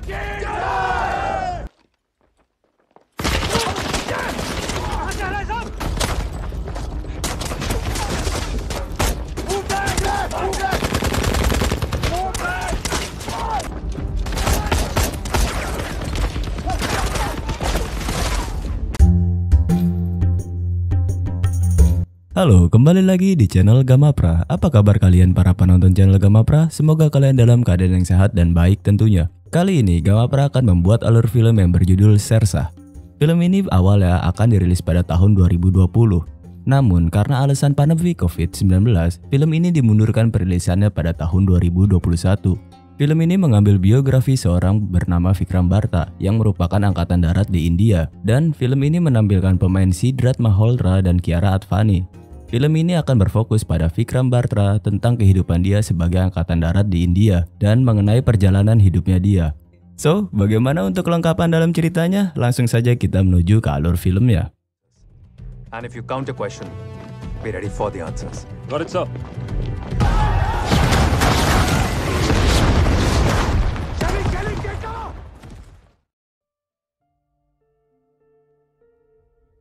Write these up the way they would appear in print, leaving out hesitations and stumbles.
Halo, kembali lagi di channel Gamapra. Apa kabar kalian para penonton channel Gamapra? Semoga kalian dalam keadaan yang sehat dan baik tentunya. Kali ini Gamapra akan membuat alur film yang berjudul Shersha. Film ini awalnya akan dirilis pada tahun 2020. Namun karena alasan pandemi COVID-19, film ini dimundurkan perilisannya pada tahun 2021. Film ini mengambil biografi seorang bernama Vikram Barta yang merupakan angkatan darat di India, dan film ini menampilkan pemain Sidharth Malhotra dan Kiara Advani. Film ini akan berfokus pada Vikram Barta tentang kehidupan dia sebagai angkatan darat di India dan mengenai perjalanan hidupnya dia. So, bagaimana untuk kelengkapan dalam ceritanya? Langsung saja kita menuju ke alur filmnya. And if you count a question, be ready for the answers. Got it, sir.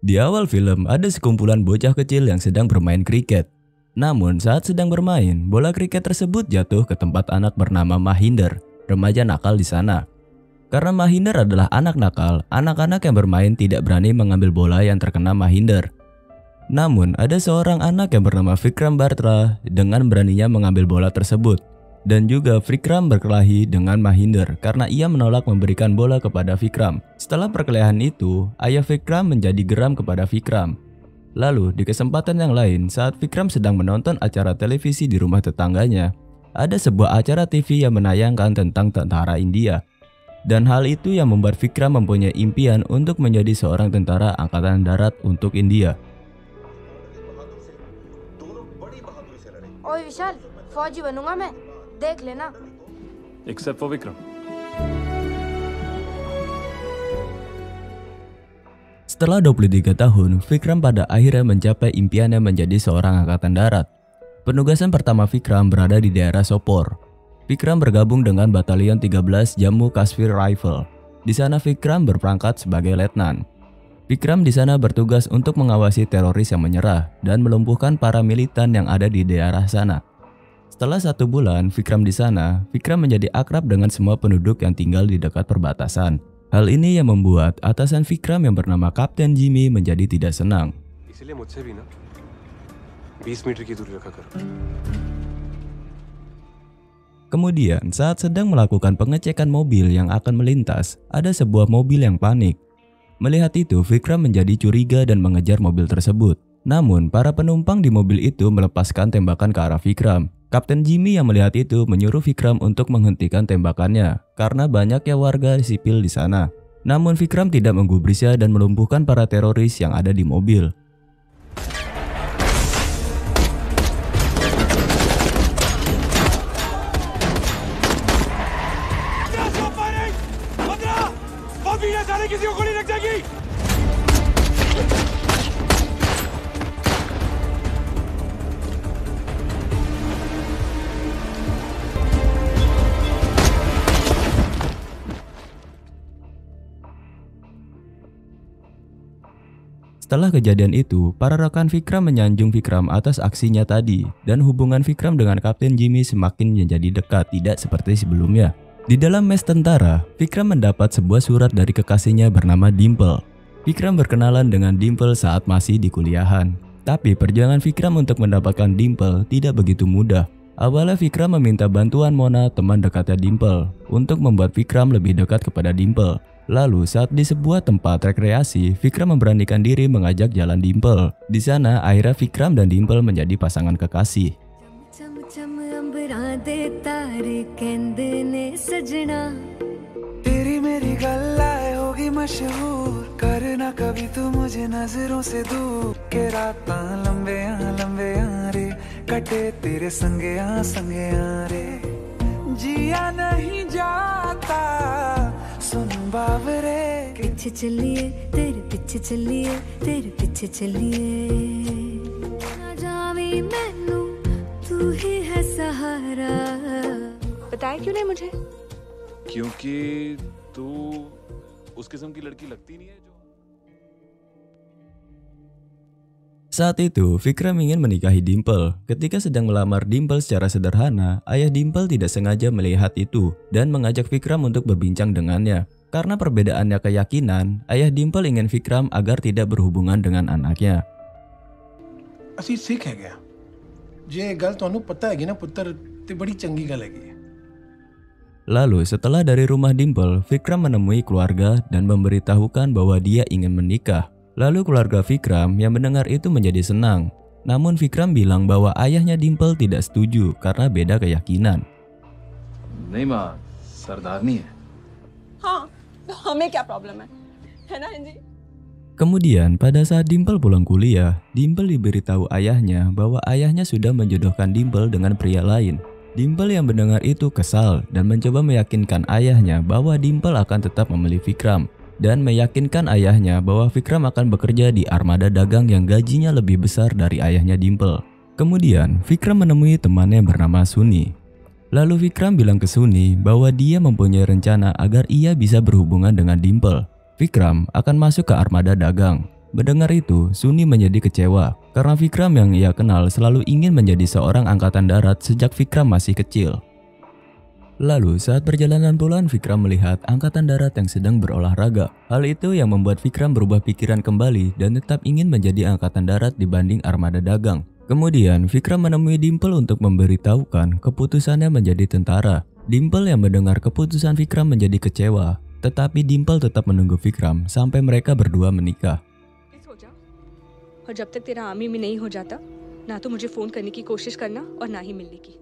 Di awal film, ada sekumpulan bocah kecil yang sedang bermain kriket. Namun saat sedang bermain, bola kriket tersebut jatuh ke tempat anak bernama Mahinder, remaja nakal di sana. Karena Mahinder adalah anak nakal, anak-anak yang bermain tidak berani mengambil bola yang terkena Mahinder. Namun ada seorang anak yang bernama Vikram Barta dengan beraninya mengambil bola tersebut. Dan juga Vikram berkelahi dengan Mahinder karena ia menolak memberikan bola kepada Vikram. Setelah perkelahian itu, ayah Vikram menjadi geram kepada Vikram. Lalu di kesempatan yang lain, saat Vikram sedang menonton acara televisi di rumah tetangganya, ada sebuah acara TV yang menayangkan tentang tentara India. Dan hal itu yang membuat Vikram mempunyai impian untuk menjadi seorang tentara angkatan darat untuk India. ओए विशाल, फौजी बनूंगा मैं, देख लेना। Except for Vikram. Setelah 23 tahun, Vikram pada akhirnya mencapai impiannya menjadi seorang angkatan darat. Penugasan pertama Vikram berada di daerah Sopore. Vikram bergabung dengan Batalion 13 Jammu Kashmir Rifle. Di sana Vikram berpangkat sebagai letnan. Vikram di sana bertugas untuk mengawasi teroris yang menyerah dan melumpuhkan para militan yang ada di daerah sana. Setelah 1 bulan Vikram di sana, Vikram menjadi akrab dengan semua penduduk yang tinggal di dekat perbatasan. Hal ini yang membuat atasan Vikram yang bernama Kapten Jimmy menjadi tidak senang. इसलिए मुझसे भी ना 20 मीटर की दूरी रखा करो. Kemudian saat sedang melakukan pengecekan mobil yang akan melintas, ada sebuah mobil yang panik. Melihat itu, Vikram menjadi curiga dan mengejar mobil tersebut. Namun, para penumpang di mobil itu melepaskan tembakan ke arah Vikram. Kapten Jimmy yang melihat itu menyuruh Vikram untuk menghentikan tembakannya karena banyaknya warga sipil di sana. Namun Vikram tidak menggubrisnya dan melumpuhkan para teroris yang ada di mobil. Setelah kejadian itu, para rekan Vikram menyanjung Vikram atas aksinya tadi, dan hubungan Vikram dengan Kapten Jimmy semakin menjadi dekat, tidak seperti sebelumnya. Di dalam mes tentara, Vikram mendapat sebuah surat dari kekasihnya bernama Dimple. Vikram berkenalan dengan Dimple saat masih di kuliahan. Tapi perjuangan Vikram untuk mendapatkan Dimple tidak begitu mudah. Awalnya Vikram meminta bantuan Mona, teman dekatnya Dimple, untuk membuat Vikram lebih dekat kepada Dimple. Lalu saat di sebuah tempat rekreasi, Vikram memberanikan diri mengajak jalan Dimple. Di sana akhirnya Vikram dan Dimple menjadi pasangan kekasih. सुन बावरे पीछे चलिए तेरे पीछे चलिए तेरे पीछे चलिए ना जावी मैनू तू ही है सहारा। बताया क्यों नहीं मुझे? क्योंकि तू उस किस्म की लड़की लगती नहीं है जो Saat itu, Vikram ingin menikahi Dimple. Ketika sedang melamar Dimple secara sederhana, ayah Dimple tidak sengaja melihat itu dan mengajak Vikram untuk berbincang dengannya. Karena perbedaannya keyakinan, ayah Dimple ingin Vikram agar tidak berhubungan dengan anaknya. ਅਸੀਂ ਸਿੱਖ ਹੈਗੇ ਆ ਜੇ ਇਹ ਗੱਲ ਤੁਹਾਨੂੰ ਪਤਾ ਹੈਗੀ ਨਾ ਪੁੱਤਰ ਤੇ ਬੜੀ ਚੰਗੀ ਗੱਲ ਹੈਗੀ ਹੈ Lalu setelah dari rumah Dimple, Vikram menemui keluarga dan memberitahukan bahwa dia ingin menikah. Lalu keluarga Vikram yang mendengar itu menjadi senang. Namun Vikram bilang bahwa ayahnya Dimple tidak setuju karena beda keyakinan. नहीं माँ सरदारनी है हाँ तो हमें क्या प्रॉब्लम है ना जी Kemudian pada saat Dimple pulang kuliah, Dimple diberitahu ayahnya bahwa ayahnya sudah menjodohkan Dimple dengan pria lain. Dimple yang mendengar itu kesal dan mencoba meyakinkan ayahnya bahwa Dimple akan tetap memilih Vikram. Dan meyakinkan ayahnya bahwa Vikram akan bekerja di armada dagang yang gajinya lebih besar dari ayahnya Dimple. Kemudian Vikram menemui temannya yang bernama Sunny. Lalu Vikram bilang ke Sunny bahwa dia mempunyai rencana agar ia bisa berhubungan dengan Dimple. Vikram akan masuk ke armada dagang. Mendengar itu, Sunny menjadi kecewa karena Vikram yang ia kenal selalu ingin menjadi seorang angkatan darat sejak Vikram masih kecil. Lalu saat perjalanan pulang, Vikram melihat angkatan darat yang sedang berolahraga. Hal itu yang membuat Vikram berubah pikiran kembali dan tetap ingin menjadi angkatan darat dibanding armada dagang. Kemudian Vikram menemui Dimple untuk memberitahukan keputusannya menjadi tentara. Dimple yang mendengar keputusan Vikram menjadi kecewa, tetapi Dimple tetap menunggu Vikram sampai mereka berdua menikah. और जब तक तेरा आर्मी में नहीं हो जाता ना तो मुझे फोन करने की कोशिश करना और ना ही मिलने की.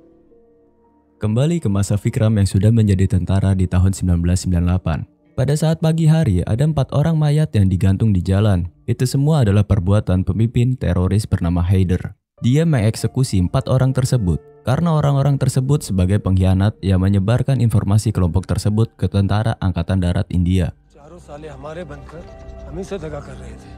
Kembali ke masa Vikram yang sudah menjadi tentara di tahun 1998. Pada saat pagi hari, ada 4 orang mayat yang digantung di jalan. Itu semua adalah perbuatan pemimpin teroris bernama Haider. Dia mengeksekusi 4 orang tersebut karena orang-orang tersebut sebagai pengkhianat yang menyebarkan informasi kelompok tersebut ke tentara Angkatan Darat India. चारों साले हमारे बनकर हम ही से दगा कर रहे थे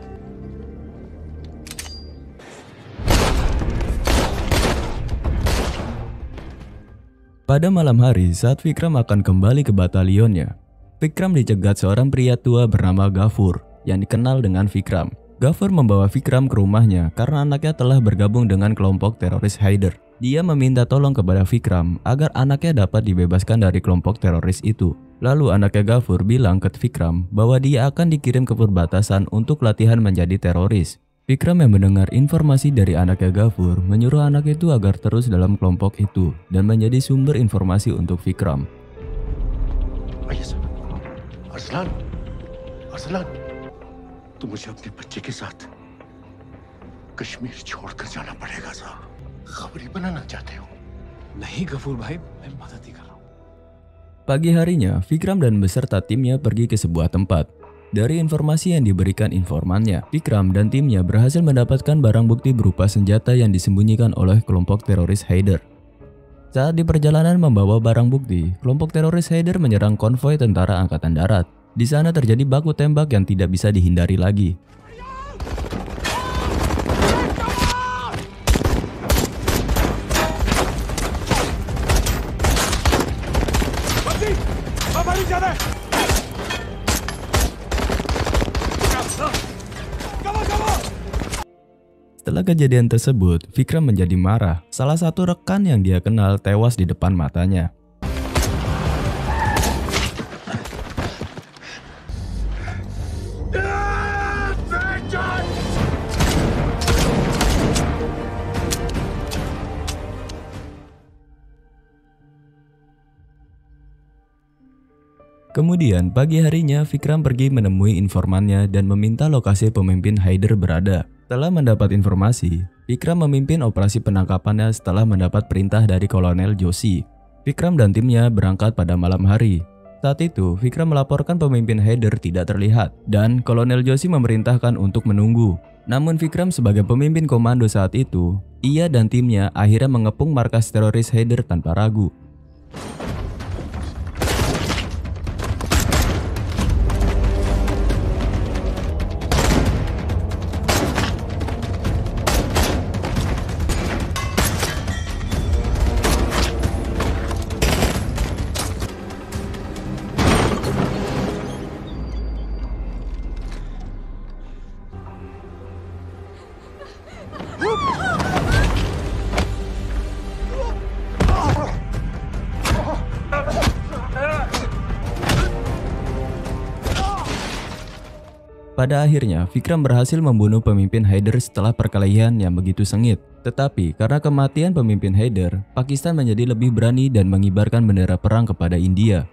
Pada malam hari, saat Vikram akan kembali ke batalionnya, Vikram dicegat seorang pria tua bernama Gafur yang dikenal dengan Vikram. Gafur membawa Vikram ke rumahnya karena anaknya telah bergabung dengan kelompok teroris Haider. Dia meminta tolong kepada Vikram agar anaknya dapat dibebaskan dari kelompok teroris itu. Lalu anaknya Gafur bilang ke Vikram bahwa dia akan dikirim ke perbatasan untuk latihan menjadi teroris. Vikram yang mendengar informasi dari anaknya Gafur menyuruh anak itu agar terus dalam kelompok itu dan menjadi sumber informasi untuk Vikram. Arsalan, अरसलान, तो मुझे अपने बच्चे के साथ कश्मीर छोड़कर जाना पड़ेगा साहब। खबरी बनाना चाहते हो? नहीं गफूर भाई मैं मदद ही कर रहा हूँ Pagi harinya, Vikram dan beserta timnya pergi ke sebuah tempat. Dari informasi yang diberikan informannya, Vikram dan timnya berhasil mendapatkan barang bukti berupa senjata yang disembunyikan oleh kelompok teroris Haider. Saat di perjalanan membawa barang bukti, kelompok teroris Haider menyerang konvoi tentara Angkatan Darat. Di sana terjadi baku tembak yang tidak bisa dihindari lagi. Setelah kejadian tersebut, Vikram menjadi marah. Salah satu rekan yang dia kenal tewas di depan matanya. Kemudian pagi harinya Vikram pergi menemui informannya dan meminta lokasi pemimpin Haider berada. Setelah mendapat informasi, Vikram memimpin operasi penangkapannya setelah mendapat perintah dari Kolonel Joshi. Vikram dan timnya berangkat pada malam hari. Saat itu, Vikram melaporkan pemimpin Haider tidak terlihat dan Kolonel Joshi memerintahkan untuk menunggu. Namun Vikram sebagai pemimpin komando saat itu, ia dan timnya akhirnya mengepung markas teroris Haider tanpa ragu. Pada akhirnya, Vikram berhasil membunuh pemimpin Haider setelah perkelahian yang begitu sengit. Tetapi karena kematian pemimpin Haider, Pakistan menjadi lebih berani dan mengibarkan bendera perang kepada India.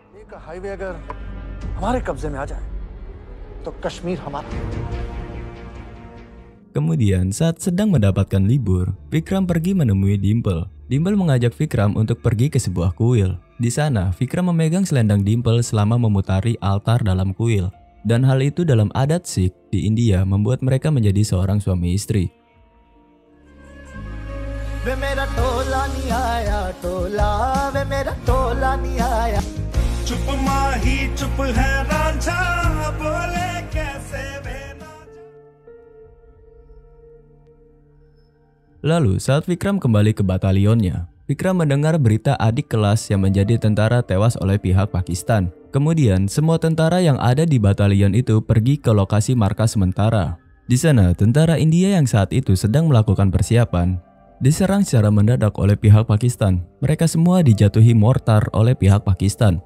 Kemudian saat sedang mendapatkan libur, Vikram pergi menemui Dimple. Dimple mengajak Vikram untuk pergi ke sebuah kuil. Di sana, Vikram memegang selendang Dimple selama memutari altar dalam kuil. Dan hal itu dalam adat Sikh di India membuat mereka menjadi seorang suami istri. Lalu saat Vikram kembali ke batalionnya, Vikram mendengar berita adik kelas yang menjadi tentara tewas oleh pihak Pakistan. Kemudian, semua tentara yang ada di batalion itu pergi ke lokasi markas sementara. Di sana, tentara India yang saat itu sedang melakukan persiapan diserang secara mendadak oleh pihak Pakistan. Mereka semua dijatuhi mortar oleh pihak Pakistan.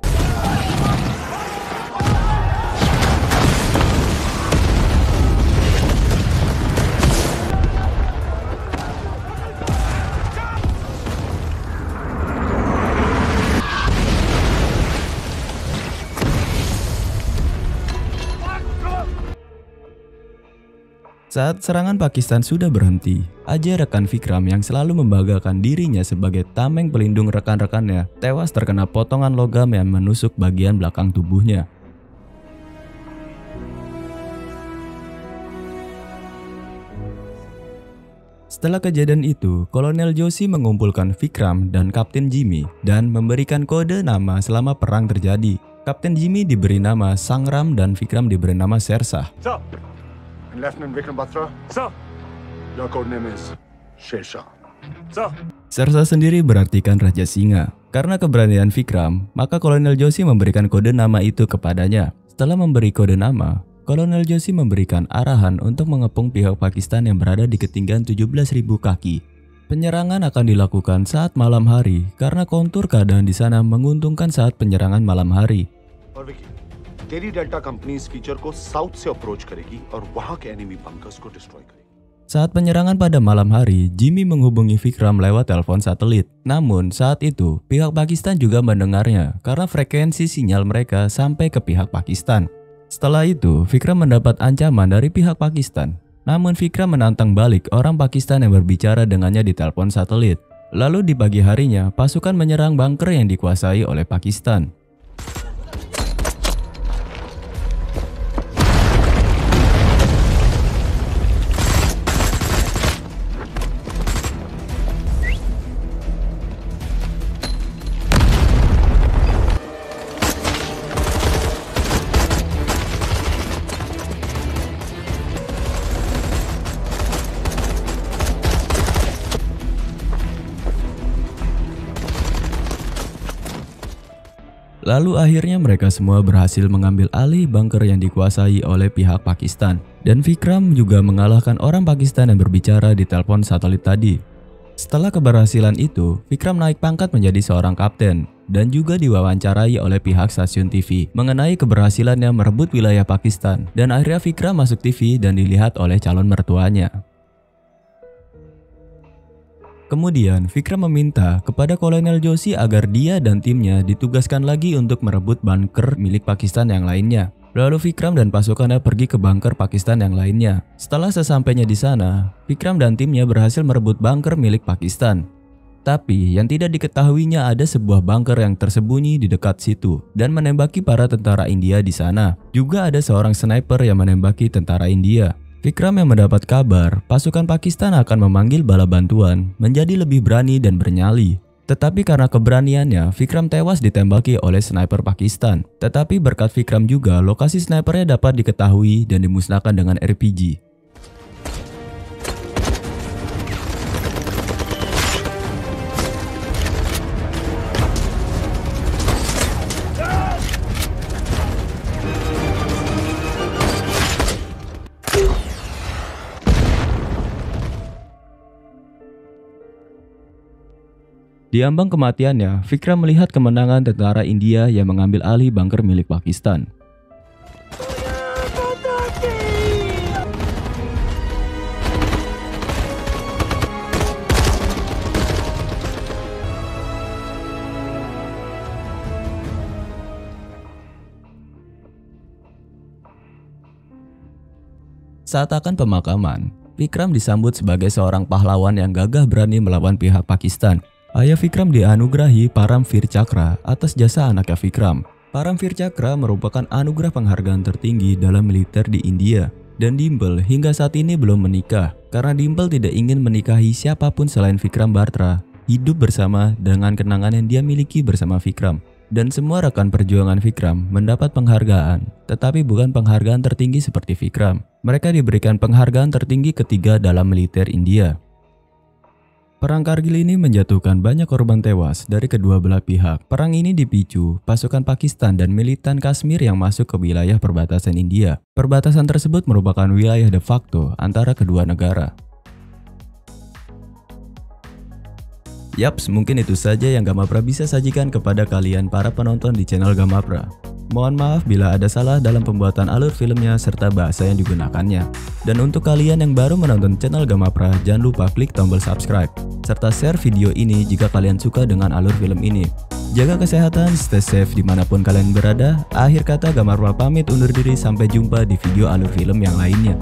Saat serangan Pakistan sudah berhenti, Ajay rekan Vikram yang selalu membanggakan dirinya sebagai tameng pelindung rekan-rekannya tewas terkena potongan logam yang menusuk bagian belakang tubuhnya. Setelah kejadian itu, Kolonel Joshi mengumpulkan Vikram dan Kapten Jimmy dan memberikan kode nama selama perang terjadi. Kapten Jimmy diberi nama Sangram dan Vikram diberi nama Shersha. And Lieutenant Vikram Batra? Sir. Your code name is Shersha. Sir. Shersha sendiri berartikan Raja Singa. Karena keberanian Vikram, maka Kolonel Joshi memberikan kode nama itu kepadanya. Setelah memberi kode nama, Kolonel Joshi memberikan arahan untuk mengepung pihak Pakistan yang berada di ketinggian 17.000 kaki. Penyerangan akan dilakukan saat malam hari karena kontur keadaan di sana menguntungkan saat penyerangan malam hari. तेरी delta company इस फीचर को साउथ से अप्रोच करेगी और वहां के enemy bunkers को डिस्ट्रॉय करेगी. Saat penyerangan pada malam hari, Jimmy menghubungi Vikram lewat telepon satelit. Namun saat itu, pihak Pakistan juga mendengarnya karena frekuensi sinyal mereka sampai ke pihak Pakistan. Setelah itu, Vikram mendapat ancaman dari pihak Pakistan. Namun Vikram menantang balik orang Pakistan yang berbicara dengannya di telepon satelit. Lalu di pagi harinya, pasukan menyerang bunker yang dikuasai oleh Pakistan. Lalu akhirnya mereka semua berhasil mengambil alih bunker yang dikuasai oleh pihak Pakistan. Dan Vikram juga mengalahkan orang Pakistan yang berbicara di telepon satelit tadi. Setelah keberhasilan itu, Vikram naik pangkat menjadi seorang kapten. Dan juga diwawancarai oleh pihak stasiun TV mengenai keberhasilannya merebut wilayah Pakistan. Dan akhirnya Vikram masuk TV dan dilihat oleh calon mertuanya. Kemudian, Vikram meminta kepada Kolonel Joshi agar dia dan timnya ditugaskan lagi untuk merebut bunker milik Pakistan yang lainnya. Lalu Vikram dan pasukannya pergi ke bunker Pakistan yang lainnya. Setelah sesampainya di sana, Vikram dan timnya berhasil merebut bunker milik Pakistan. Tapi yang tidak diketahuinya ada sebuah bunker yang tersembunyi di dekat situ dan menembaki para tentara India di sana. Juga ada seorang sniper yang menembaki tentara India. Vikram yang mendapat kabar pasukan Pakistan akan memanggil bala bantuan menjadi lebih berani dan bernyali. Tetapi karena keberaniannya, Vikram tewas ditembaki oleh sniper Pakistan. Tetapi berkat Vikram juga, lokasi snipernya dapat diketahui dan dimusnahkan dengan RPG. Di ambang kematiannya, Vikram melihat kemenangan tentara India yang mengambil alih bunker milik Pakistan. Saat akan pemakaman, Vikram disambut sebagai seorang pahlawan yang gagah berani melawan pihak Pakistan. Ayah Vikram dianugerahi Paramvir Chakra atas jasa anaknya Vikram. Paramvir Chakra merupakan anugerah penghargaan tertinggi dalam militer di India. Dan Dimple hingga saat ini belum menikah karena Dimple tidak ingin menikahi siapapun selain Vikram Batra. Hidup bersama dengan kenangan yang dia miliki bersama Vikram. Dan semua rekan perjuangan Vikram mendapat penghargaan, tetapi bukan penghargaan tertinggi seperti Vikram. Mereka diberikan penghargaan tertinggi ketiga dalam militer India. Perang Kargil ini menjatuhkan banyak korban tewas dari kedua belah pihak. Perang ini dipicu pasukan Pakistan dan militan Kashmir yang masuk ke wilayah perbatasan India. Perbatasan tersebut merupakan wilayah de facto antara kedua negara. Yaps, mungkin itu saja yang Gamapra bisa sajikan kepada kalian para penonton di channel Gamapra. Mohon maaf bila ada salah dalam pembuatan alur filmnya serta bahasa yang digunakannya. Dan untuk kalian yang baru menonton channel Gamapra, jangan lupa klik tombol subscribe serta share video ini jika kalian suka dengan alur film ini. Jaga kesehatan, stay safe dimanapun kalian berada. Akhir kata, Gamapra pamit undur diri, sampai jumpa di video alur film yang lainnya.